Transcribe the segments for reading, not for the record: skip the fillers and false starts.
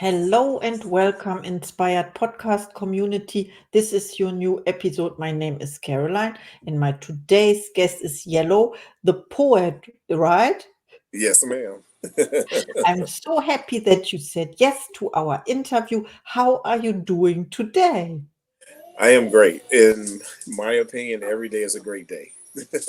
Hello and welcome, Inspired Podcast community. This is your new episode. My name is Caroline, and my today's guest is Yehloe, the poet, right? Yes, ma'am. I'm so happy that you said yes to our interview. How are you doing today? I am great. In my opinion, every day is a great day.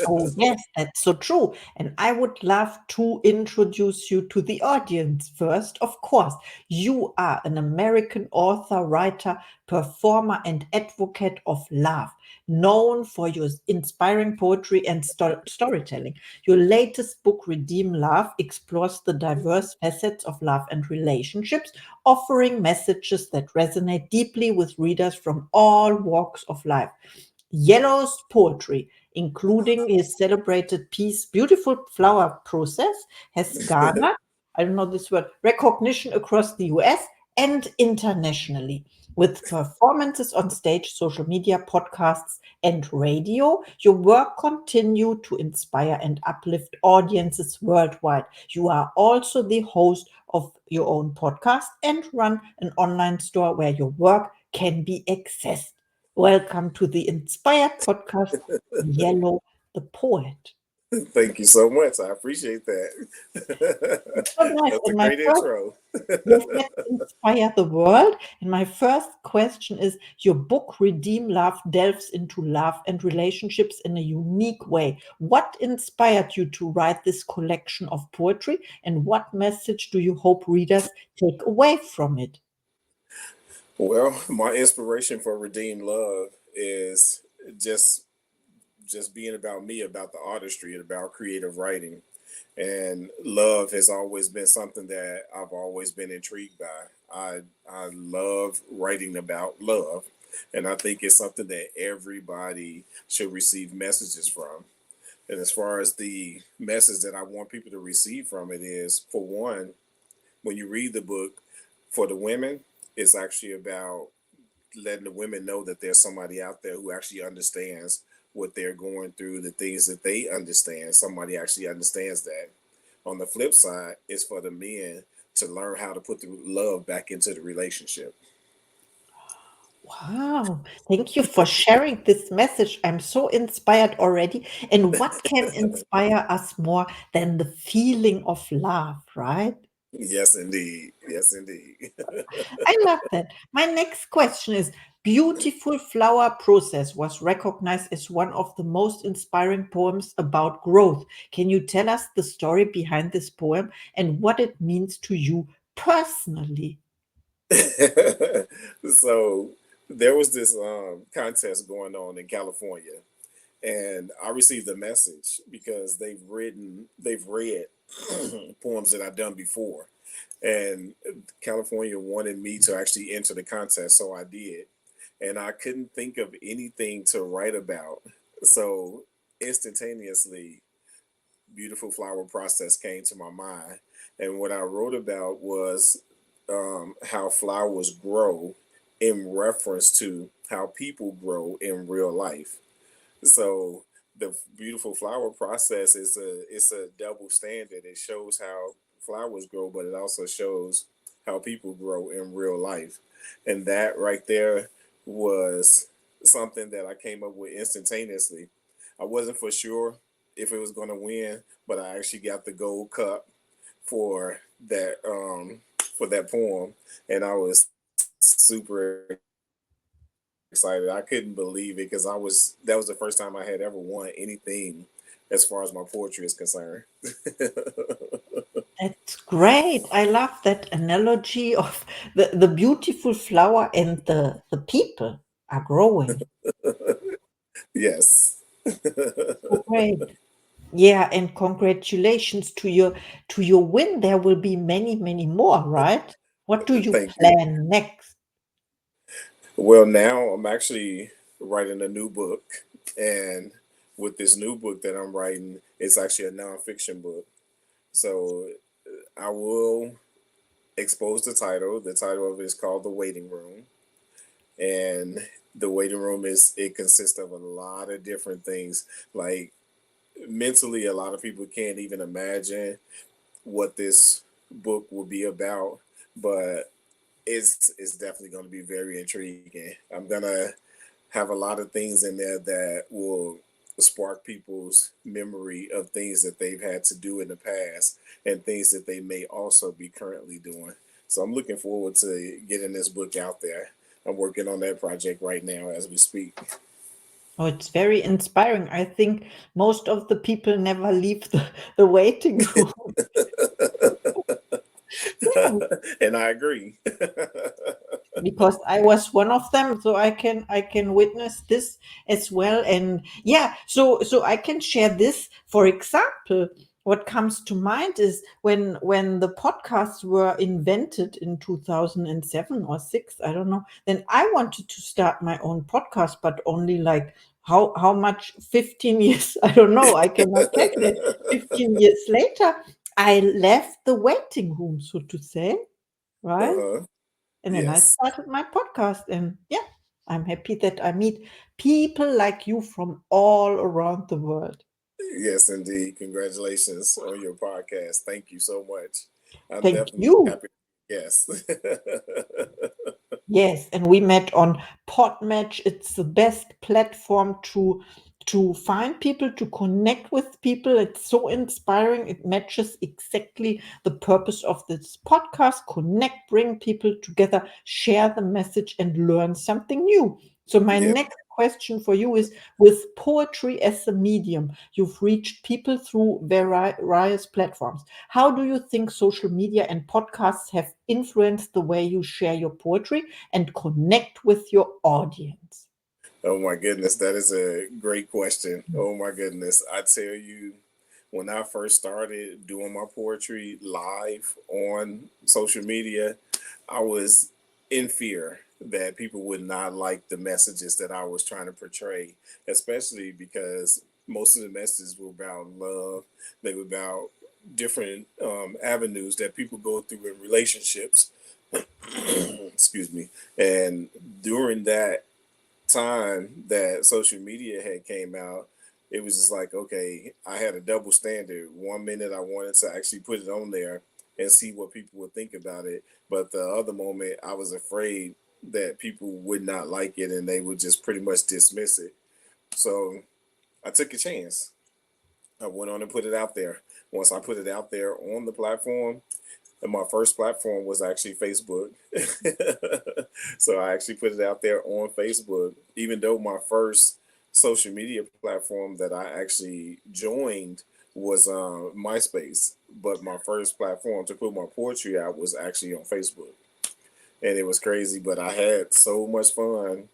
Oh, yes, that's so true. And I would love to introduce you to the audience first. Of course, you are an American author, writer, performer, and advocate of love, known for your inspiring poetry and storytelling. Your latest book, Redeem Love, explores the diverse facets of love and relationships, offering messages that resonate deeply with readers from all walks of life. Yellow's poetry, including his celebrated piece Beautiful Flower Process, has garnered, I don't know this word, recognition across the US and internationally. With performances on stage, social media, podcasts, and radio, your work continue to inspire and uplift audiences worldwide. You are also the host of your own podcast and run an online store where your work can be accessed. Welcome to the Inspired Podcast, Yellow the Poet. Thank you so much. I appreciate that. So nice. That's a And my great first, intro. yes, let's inspire the world. And my first question is, your book, Redeem Love, delves into love and relationships in a unique way. What inspired you to write this collection of poetry, and what message do you hope readers take away from it? Well, my inspiration for Redeem Love is just just being about me, about the artistry, and about creative writing. And love has always been something that I've always been intrigued by. I love writing about love, and I think it's something that everybody should receive messages from. And as far as the message that I want people to receive from it is, for one, when you read the book, for the women, it's actually about letting the women know that there's somebody out there who actually understands what they're going through, the things that they understand. Somebody actually understands that. On the flip side, it's for the men to learn how to put the love back into the relationship. Wow, thank you for sharing this message. I'm so inspired already. And what can inspire us more than the feeling of love, right? Yes, indeed. Yes, indeed. I love that. My next question is, Beautiful Flower Process was recognized as one of the most inspiring poems about growth. Can you tell us the story behind this poem and what it means to you personally? So there was this contest going on in California, and I received a message because they've read poems that I've done before, and California wanted me to actually enter the contest, so I did, and I couldn't think of anything to write about, so instantaneously, beautiful flower process came to my mind, and what I wrote about was how flowers grow in reference to how people grow in real life. So the beautiful flower process is a double standard. It shows how flowers grow, but it also shows how people grow in real life. And that right there was something that I came up with instantaneously. I wasn't for sure if it was going to win, but I actually got the gold cup for that poem, and I was super excited. I couldn't believe it because I was that was the first time I had ever won anything as far as my poetry is concerned. That's great. I love that analogy of the beautiful flower and the people are growing. Yes. So great. Yeah, and congratulations to your win. There will be many, many more, right? What do you Thank you. plan next? Well, now I'm actually writing a new book, and with this new book that I'm writing, it's actually a nonfiction book. So I will expose the title. The title of it is called The Waiting Room. And the waiting room is it consists of a lot of different things. Like mentally, a lot of people can't even imagine what this book will be about. But it's definitely going to be very intriguing. I'm gonna have a lot of things in there that will spark people's memory of things that they've had to do in the past and things that they may also be currently doing. So I'm looking forward to getting this book out there. I'm working on that project right now as we speak. Oh, it's very inspiring. I think most of the people never leave the waiting room. Yeah, And I agree. because I was one of them, so I can witness this as well. And yeah, so I can share this. For example, what comes to mind is when the podcasts were invented in 2007 or 6, I don't know. Then I wanted to start my own podcast, but only like how much, 15 years, I don't know, I cannot calculate. 15 years later, I left the waiting room, so to say, right? Uh-huh. And then I Yes. started my podcast. And yeah, I'm happy that I meet people like you from all around the world. Yes, indeed. Congratulations on your podcast. Thank you so much. I'm Thank definitely you. happy. Yes. Yes, and we met on Podmatch. It's the best platform to find people, to connect with people. It's so inspiring. It matches exactly the purpose of this podcast: connect, bring people together, share the message, and learn something new. So my Yeah. next question for you is, with poetry as a medium, you've reached people through various platforms. How do you think social media and podcasts have influenced the way you share your poetry and connect with your audience? Oh my goodness, that is a great question. Oh my goodness. I tell you, when I first started doing my poetry live on social media, I was in fear that people would not like the messages that I was trying to portray, especially because most of the messages were about love. They were about different avenues that people go through in relationships. Excuse me. And during that time that social media had came out, it was just like, okay, I had a double standard. One minute I wanted to actually put it on there and see what people would think about it, but the other moment I was afraid that people would not like it and they would just pretty much dismiss it. So I took a chance. I went on and put it out there. Once I put it out there on the platform, and my first platform was actually Facebook. So I actually put it out there on Facebook, even though my first social media platform that I actually joined was MySpace. But my first platform to put my poetry out was actually on Facebook. And it was crazy, but I had so much fun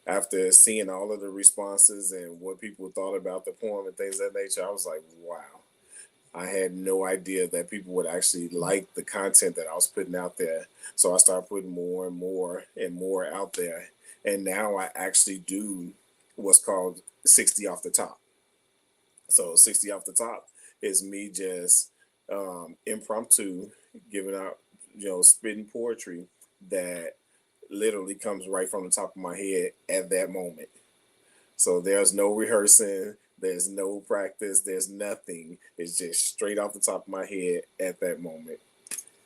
after seeing all of the responses and what people thought about the poem and things of that nature. I was like, wow. I had no idea that people would actually like the content that I was putting out there. So I started putting more and more and more out there. And now I actually do what's called 60 off the top. So 60 off the top is me just impromptu giving out, spitting poetry that literally comes right from the top of my head at that moment. So there's no rehearsing, there's no practice, there's nothing. It's just straight off the top of my head at that moment.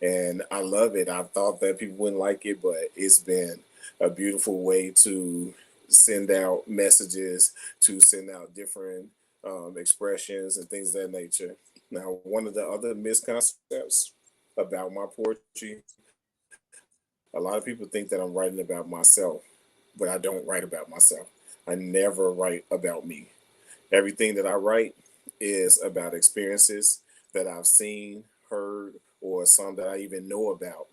And I love it. I thought that people wouldn't like it, but it's been a beautiful way to send out messages, to send out different expressions and things of that nature. Now, one of the other misconceptions about my poetry, a lot of people think that I'm writing about myself, but I don't write about myself. I never write about me. Everything that I write is about experiences that I've seen, heard, or some that I even know about.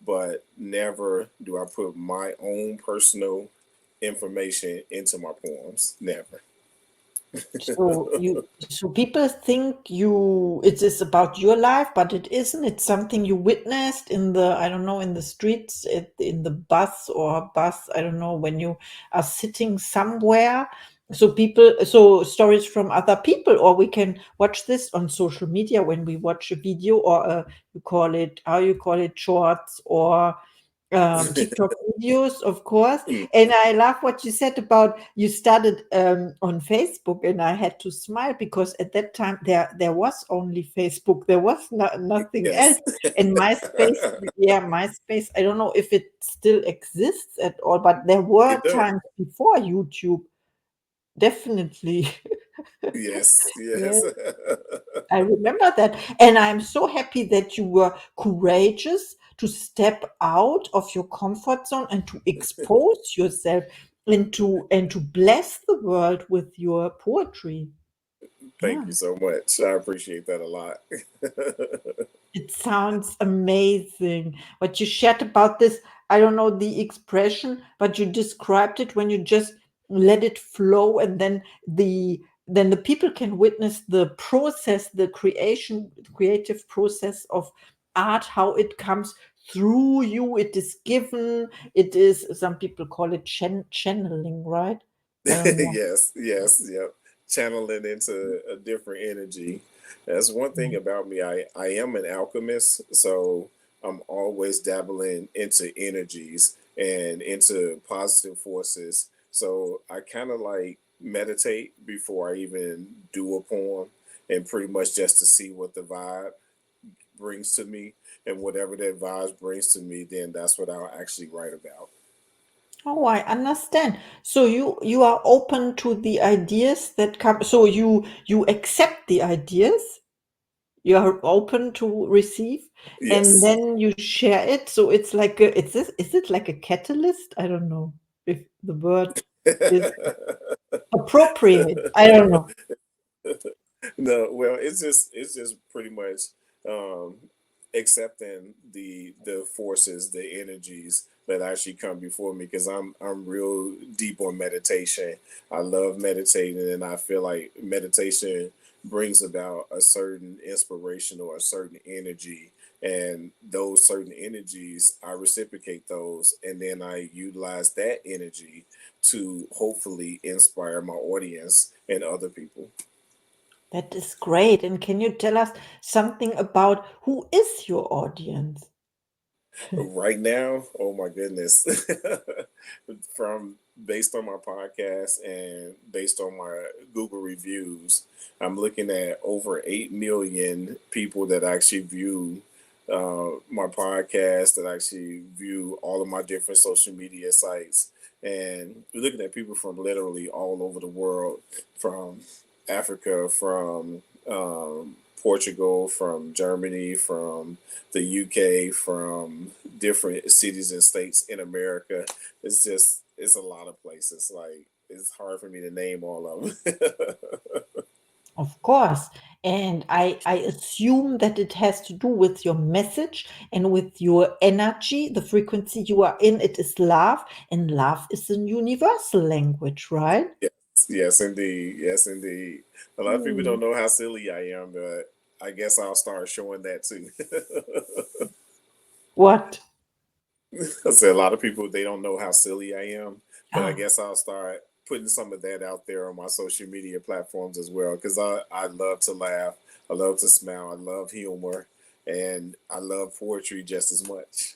But never do I put my own personal information into my poems. Never. So people think it is about your life, but it isn't. It's something you witnessed in the, I don't know, in the streets, in the bus, I don't know, when you are sitting somewhere. So stories from other people, or we can watch this on social media when we watch a video, or you call it, how you call it, shorts, or TikTok videos, of course. And I love what you said about you started on Facebook, and I had to smile because at that time there was only Facebook. There was nothing else. Yes. And MySpace, yeah, MySpace. I don't know if it still exists at all, but there were It does. times before YouTube. Definitely. Yes, Yeah. yes. I remember that. And I'm so happy that you were courageous to step out of your comfort zone and to expose yourself and to bless the world with your poetry. Thank Yeah. you so much. I appreciate that a lot. It sounds amazing. What you shared about this, I don't know the expression, but you described it when you just let it flow, and then the people can witness the process, the creative process of art, how it comes through you. It is given. It is, some people call it channeling, right? I don't know. Yes, yes, yep. Channeling into a different energy. That's one thing about me. I am an alchemist, so I'm always dabbling into energies and into positive forces. So I kind of like meditate before I even do a poem, and pretty much just to see what the vibe brings to me, and whatever that vibe brings to me, then that's what I'll actually write about. Oh, I understand. So you are open to the ideas that come. So you accept the ideas. You are open to receive, and Yes. then you share it. So it's like is it like a catalyst? I don't know if the word is appropriate. I don't know. No, well, it's just pretty much um, accepting the forces, the energies that actually come before me, because I'm real deep on meditation. I love meditating, and I feel like meditation brings about a certain inspiration or a certain energy, and those certain energies I reciprocate those, and then I utilize that energy to hopefully inspire my audience and other people. That is great. And can you tell us something about who is your audience? Right now, oh my goodness. From based on my podcast and based on my Google reviews, I'm looking at over 8 million people that actually view my podcast, that actually view all of my different social media sites. And we're looking at people from literally all over the world, from Africa, from Portugal, from Germany, from the UK, from different cities and states in America. It's a lot of places. Like, it's hard for me to name all of them. Of course. And I assume that it has to do with your message and with your energy, the frequency you are in. It is love, and love is a universal language, right? Yes, yes, indeed, yes, indeed. A lot of people Hmm. don't know how silly I am, but I guess I'll start showing that too. What? I said a lot of people, they don't know how silly I am, but I Ah, guess I'll start putting some of that out there on my social media platforms as well, because I love to laugh, I love to smile, I love humor, and I love poetry just as much.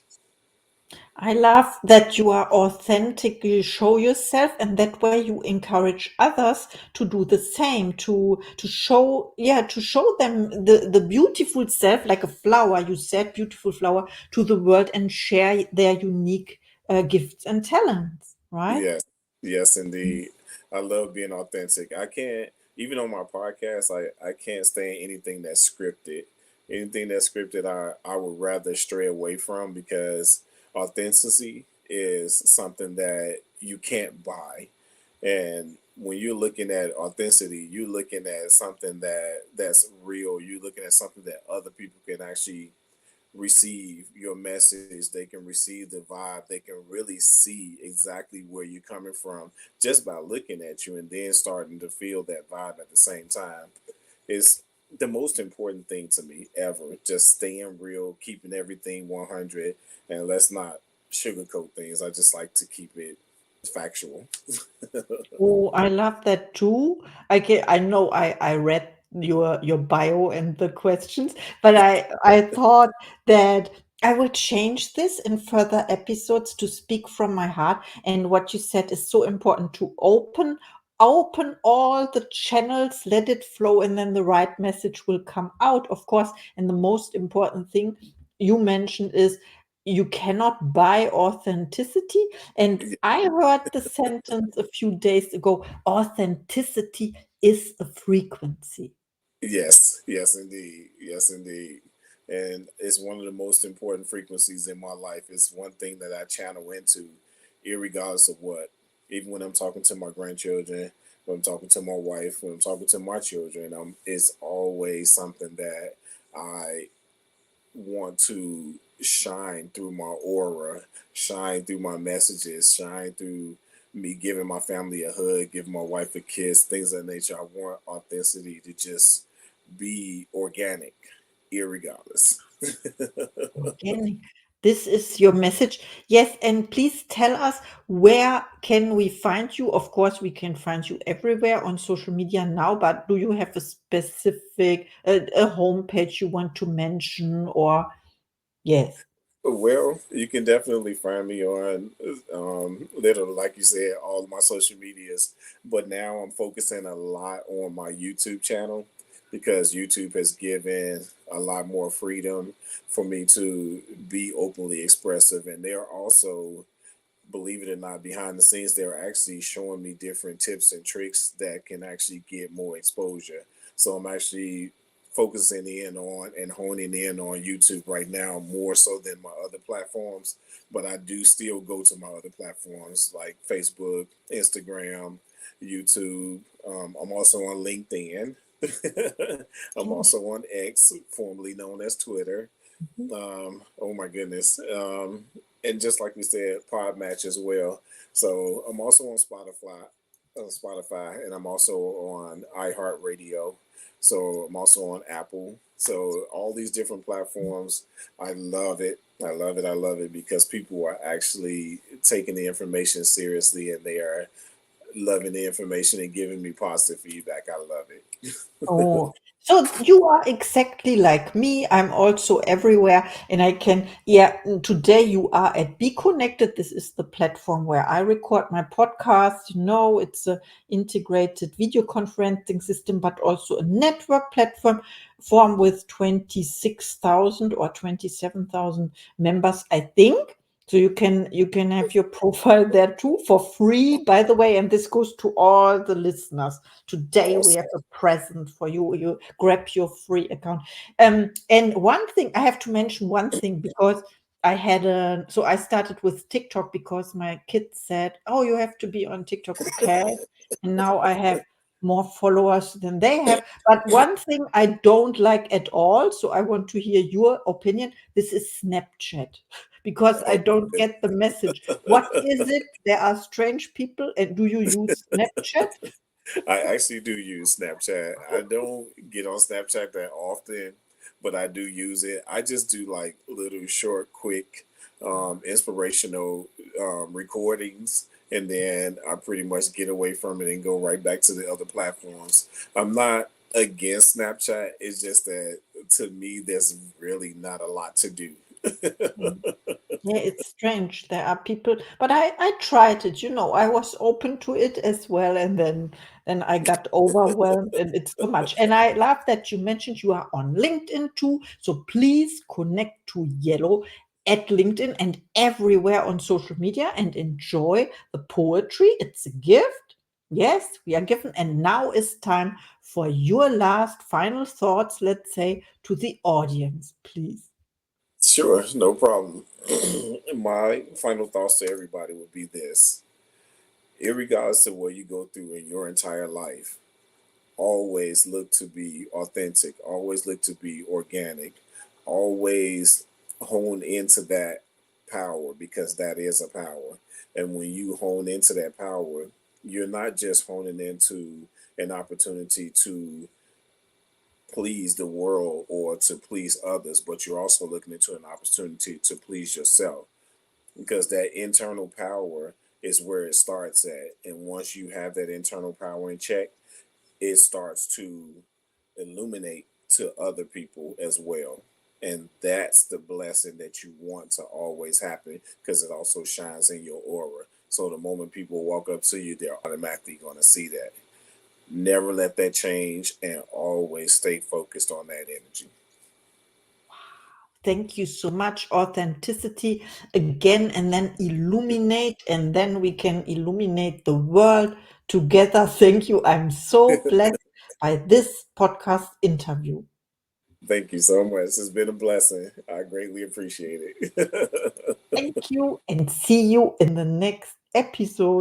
I love that you are authentically show yourself, and that way you encourage others to do the same, to show, yeah, to show them the beautiful self, like a flower. You said beautiful flower to the world, and share their unique gifts and talents, right? Yes, yes, indeed. I love being authentic. I can't, even on my podcast, I can't stand anything that's scripted. Anything that's scripted, I would rather stray away from, because authenticity is something that you can't buy. And when you're looking at authenticity, you're looking at something that's real. You're looking at something that other people can actually receive your message. They can receive the vibe. They can really see exactly where you're coming from just by looking at you, and then starting to feel that vibe at the same time. It's the most important thing to me ever. Just staying real, keeping everything 100, and let's not sugarcoat things. I just like to keep it factual. Oh, I love that too. I know I read your bio and the questions, but I thought that I will change this in further episodes to speak from my heart. And what you said is so important to open all the channels, let it flow, and then the right message will come out, of course. And the most important thing you mentioned is you cannot buy authenticity. And I heard the sentence a few days ago, authenticity is a frequency. Yes, yes, indeed. Yes, indeed. And it's one of the most important frequencies in my life. It's one thing that I channel into, irregardless of what. Even when I'm talking to my grandchildren, when I'm talking to my wife, when I'm talking to my children, it's always something that I want to shine through my aura, shine through my messages, shine through me giving my family a hug, giving my wife a kiss, things of that nature. I want authenticity to just be organic, irregardless. Organic. This is your message. Yes, and please tell us where can we find you? Of course, we can find you everywhere on social media now, but do you have a specific a homepage you want to mention or yes. Well, you can definitely find me on, literally, like you said, all of my social medias. But now I'm focusing a lot on my YouTube channel because YouTube has given a lot more freedom for me to be openly expressive. And they're also, believe it or not, behind the scenes, they're actually showing me different tips and tricks that can actually get more exposure. So I'm actually focusing in on and honing in on YouTube right now more so than my other platforms. But I do still go to my other platforms like Facebook, Instagram, YouTube. I'm also on LinkedIn. I'm Oh, also on X, formerly known as Twitter. mhm. Oh my goodness. And just like we said, Podmatch as well. So I'm also on Spotify, and I'm also on iHeartRadio. So I'm also on Apple. So all these different platforms, I love it. I love it. I love it because people are actually taking the information seriously, and they are loving the information and giving me positive feedback. I love it. Oh, so you are exactly like me. I'm also everywhere, and I can, yeah, today you are at Be Connected. This is the platform where I record my podcast. You know, it's a integrated video conferencing system, but also a network platform form with 26,000 or 27,000 members, I think. So you can have your profile there too for free, by the way, and this goes to all the listeners. Today we have Awesome. a present for you. You grab your free account. And one thing I have to mention one thing because I started with TikTok because my kids said, "Oh, you have to be on TikTok." Okay, and now I have more followers than they have. But one thing I don't like at all, so I want to hear your opinion. This is Snapchat because I Oh my don't get the message. What is goodness. it? There are strange people, and do you use Snapchat? I actually do use Snapchat. I don't get on Snapchat that often, but I do use it. I just do like little short, quick, inspirational recordings, and then I pretty much get away from it and go right back to the other platforms. I'm not against Snapchat. It's just that to me, there's really not a lot to do. Mm. Yeah, it's strange. There are people, but I tried it. I was open to it as well, and then I got overwhelmed, and it's too much. And I love that you mentioned you are on LinkedIn too. So please connect to Yellow at LinkedIn and everywhere on social media and enjoy the poetry. It's a gift. Yes, we are given. And now is time for your last final thoughts, let's say, to the audience, please. Sure, no problem. My final thoughts to everybody would be this: irregardless of what you go through in your entire life, always look to be authentic, always look to be organic, always hone into that power because that is a power. And when you hone into that power, you're not just honing into an opportunity to please the world or to please others, but you're also looking into an opportunity to please yourself because that internal power is where it starts at. And once you have that internal power in check, it starts to illuminate to other people as well. And that's the blessing that you want to always happen, because it also shines in your aura. So the moment people walk up to you, they're automatically going to see that. Never let that change, and always stay focused on that energy. Thank you so much. Authenticity again, and then illuminate, and then we can illuminate the world together. Thank you. I'm so blessed by this podcast interview. Thank you so much. It's been a blessing. I greatly appreciate it. Thank you, and see you in the next episode.